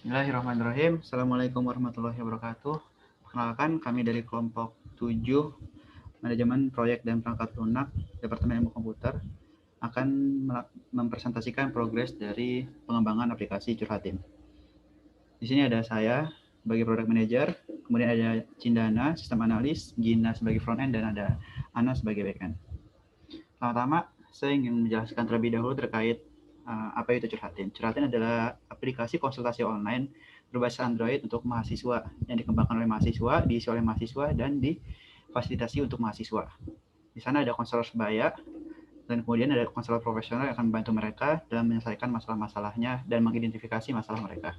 Bismillahirrahmanirrahim. Assalamualaikum warahmatullahi wabarakatuh. Perkenalkan, kami dari kelompok 7 Manajemen Proyek dan Perangkat Lunak Departemen Ilmu Komputer akan mempresentasikan progres dari pengembangan aplikasi Curhatin. Di sini ada saya sebagai Product Manager, kemudian ada Cindana, Sistem Analis, Gina sebagai Front End, dan ada Ana sebagai Backend. Pertama, saya ingin menjelaskan terlebih dahulu terkait apa itu Curhatin. Curhatin adalah aplikasi konsultasi online berbasis Android untuk mahasiswa yang dikembangkan oleh mahasiswa, diisi oleh mahasiswa, dan difasilitasi untuk mahasiswa. Di sana ada konselor sebaya, dan kemudian ada konselor profesional yang akan membantu mereka dalam menyelesaikan masalah-masalahnya dan mengidentifikasi masalah mereka.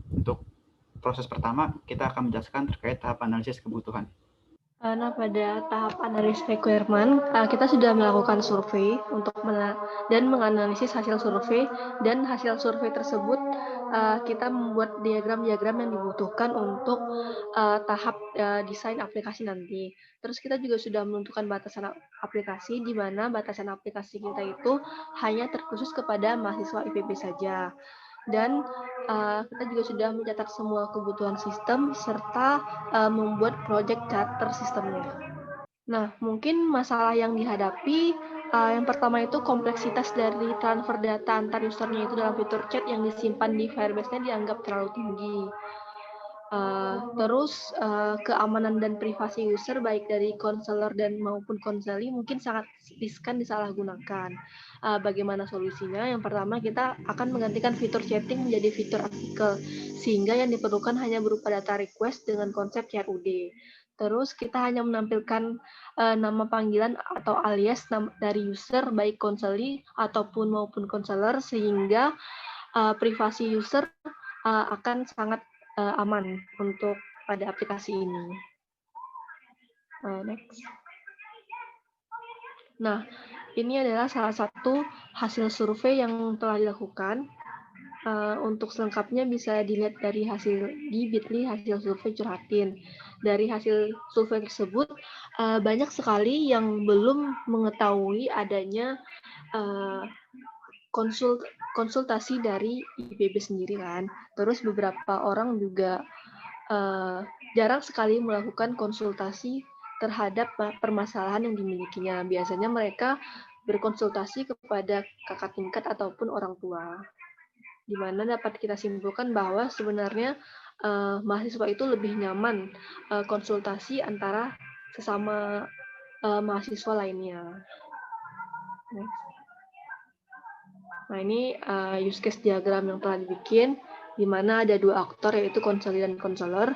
Untuk proses pertama, kita akan menjelaskan terkait tahap analisis kebutuhan. Nah, pada tahap analis requirement, kita sudah melakukan survei untuk dan menganalisis hasil survei, dan hasil survei tersebut kita membuat diagram-diagram yang dibutuhkan untuk tahap desain aplikasi nanti. Terus kita juga sudah menentukan batasan aplikasi, di mana batasan aplikasi kita itu hanya terkhusus kepada mahasiswa IPB saja. Dan kita juga sudah mencatat semua kebutuhan sistem serta membuat project charter sistemnya. Nah, mungkin masalah yang dihadapi yang pertama itu kompleksitas dari transfer data antar usernya itu dalam fitur chat yang disimpan di Firebase-nya dianggap terlalu tinggi. Terus keamanan dan privasi user baik dari konselor dan maupun konseli mungkin sangat riskan disalahgunakan. Bagaimana solusinya? Yang pertama, kita akan menggantikan fitur chatting menjadi fitur artikel, sehingga yang diperlukan hanya berupa data request dengan konsep CRUD. Terus kita hanya menampilkan nama panggilan atau alias dari user baik konseli ataupun maupun konselor, sehingga privasi user akan sangat aman untuk pada aplikasi ini. Next. Nah, ini adalah salah satu hasil survei yang telah dilakukan. Untuk selengkapnya bisa dilihat dari di Bitly hasil survei Curhatin. Dari hasil survei tersebut, banyak sekali yang belum mengetahui adanya konsultasi dari IPB sendiri kan. Terus beberapa orang juga jarang sekali melakukan konsultasi terhadap permasalahan yang dimilikinya. Biasanya mereka berkonsultasi kepada kakak tingkat ataupun orang tua. Di mana dapat kita simpulkan bahwa sebenarnya mahasiswa itu lebih nyaman konsultasi antara sesama mahasiswa lainnya. Next. Nah, ini use case diagram yang telah dibikin, di mana ada dua aktor yaitu konseli dan konselor.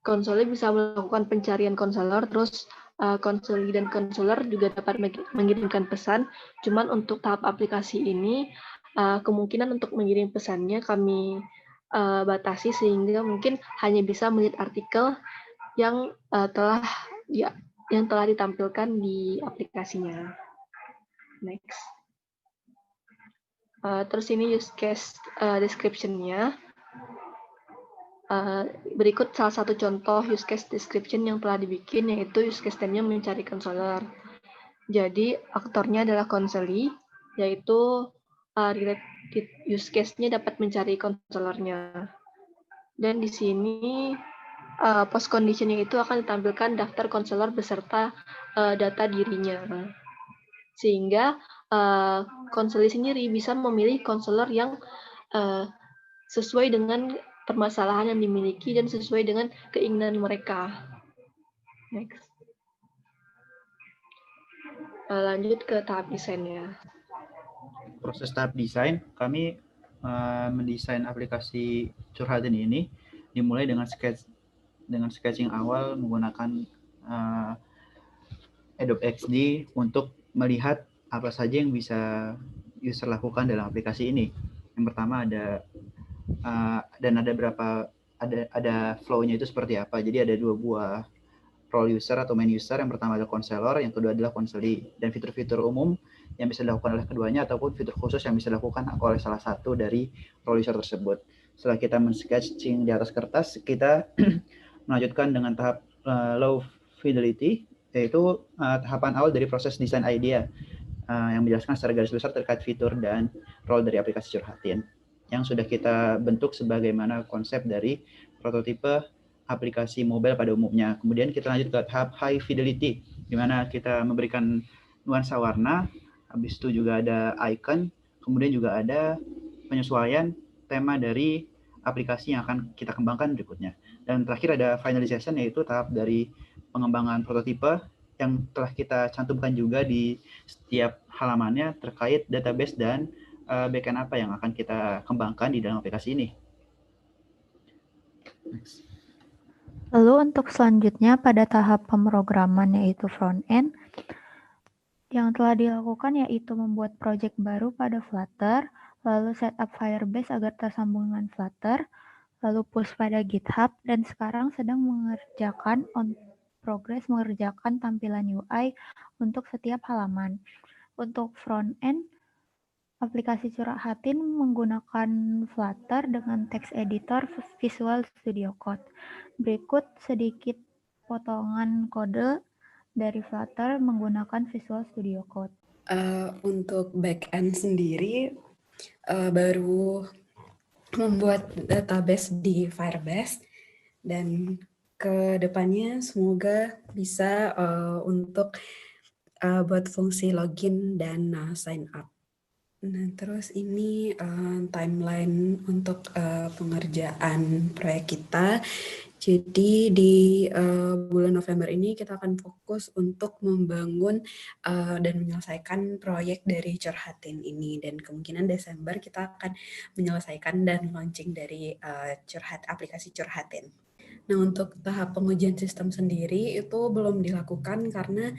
Konseli bisa melakukan pencarian konselor, terus konseli dan konselor juga dapat mengirimkan pesan. Cuman untuk tahap aplikasi ini kemungkinan untuk mengirim pesannya kami batasi, sehingga mungkin hanya bisa melihat artikel yang telah ditampilkan di aplikasinya. Next. Terus ini use case description-nya. Berikut salah satu contoh use case description yang telah dibikin, yaitu use case time-nya mencari konselor. Jadi aktornya adalah konseli, yaitu related use case-nya dapat mencari konselornya. Dan di sini post condition-nya itu akan ditampilkan daftar konselor beserta data dirinya. Sehingga konseli sendiri bisa memilih konselor yang sesuai dengan permasalahan yang dimiliki dan sesuai dengan keinginan mereka. Next. Lanjut ke tahap desainnya. Proses tahap desain, kami mendesain aplikasi Curhatin ini dimulai dengan sketching awal menggunakan Adobe XD untuk melihat apa saja yang bisa user lakukan dalam aplikasi ini. Yang pertama ada flow-nya itu seperti apa. Jadi ada dua buah role user atau main user. Yang pertama adalah konselor, yang kedua adalah konseli. Dan fitur-fitur umum yang bisa dilakukan oleh keduanya ataupun fitur khusus yang bisa dilakukan oleh salah satu dari role user tersebut. Setelah kita men-sketching di atas kertas, kita melanjutkan dengan tahap low fidelity, yaitu tahapan awal dari proses desain idea. yang menjelaskan secara garis besar terkait fitur dan role dari aplikasi Curhatin yang sudah kita bentuk sebagaimana konsep dari prototipe aplikasi mobile pada umumnya. Kemudian kita lanjut ke tahap high fidelity, di mana kita memberikan nuansa warna, habis itu juga ada icon, kemudian juga ada penyesuaian tema dari aplikasi yang akan kita kembangkan berikutnya. Dan terakhir ada finalization, yaitu tahap dari pengembangan prototipe yang telah kita cantumkan juga di setiap halamannya terkait database dan backend apa yang akan kita kembangkan di dalam aplikasi ini. Next. Lalu untuk selanjutnya pada tahap pemrograman yaitu front-end, yang telah dilakukan yaitu membuat project baru pada Flutter, lalu setup Firebase agar tersambung dengan Flutter, lalu push pada GitHub, dan sekarang sedang mengerjakan progress mengerjakan tampilan UI untuk setiap halaman. Untuk front-end, aplikasi Curhatin menggunakan Flutter dengan text editor Visual Studio Code. Berikut sedikit potongan kode dari Flutter menggunakan Visual Studio Code. Untuk backend sendiri baru membuat database di Firebase dan ke depannya semoga bisa untuk buat fungsi login dan sign up. Nah, terus ini timeline untuk pengerjaan proyek kita. Jadi di bulan November ini kita akan fokus untuk membangun dan menyelesaikan proyek dari Curhatin ini, dan kemungkinan Desember kita akan menyelesaikan dan launching dari aplikasi Curhatin. Nah, untuk tahap pengujian sistem sendiri itu belum dilakukan karena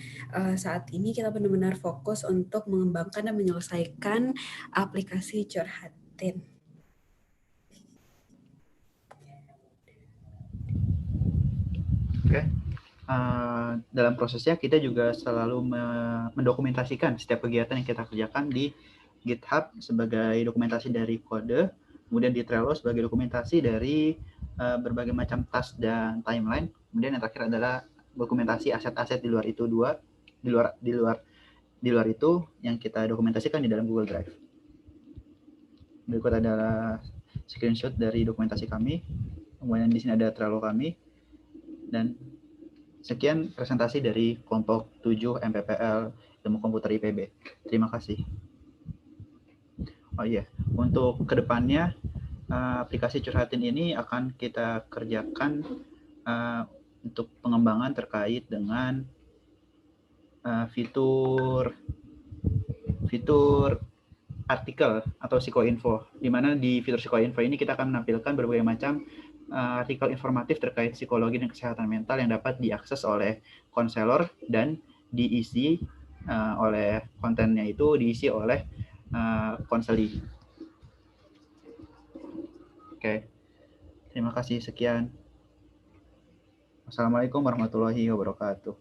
saat ini kita benar-benar fokus untuk mengembangkan dan menyelesaikan aplikasi Curhatin. Oke. Dalam prosesnya kita juga selalu mendokumentasikan setiap kegiatan yang kita kerjakan di GitHub sebagai dokumentasi dari kode, kemudian di Trello sebagai dokumentasi dari berbagai macam task dan timeline. Kemudian yang terakhir adalah dokumentasi aset-aset di luar itu di luar itu yang kita dokumentasikan di dalam Google Drive. Berikut adalah screenshot dari dokumentasi kami. Kemudian di sini ada Trello kami. Dan sekian presentasi dari kelompok 7 MPPL Ilmu Komputer IPB. Terima kasih. Oh iya, untuk kedepannya aplikasi Curhatin ini akan kita kerjakan untuk pengembangan terkait dengan fitur artikel atau psikoinfo, di mana di fitur psikoinfo ini kita akan menampilkan berbagai macam artikel informatif terkait psikologi dan kesehatan mental yang dapat diakses oleh konselor dan diisi oleh kontennya itu diisi oleh konseli. Oke, terima kasih, sekian. Wassalamualaikum warahmatullahi wabarakatuh.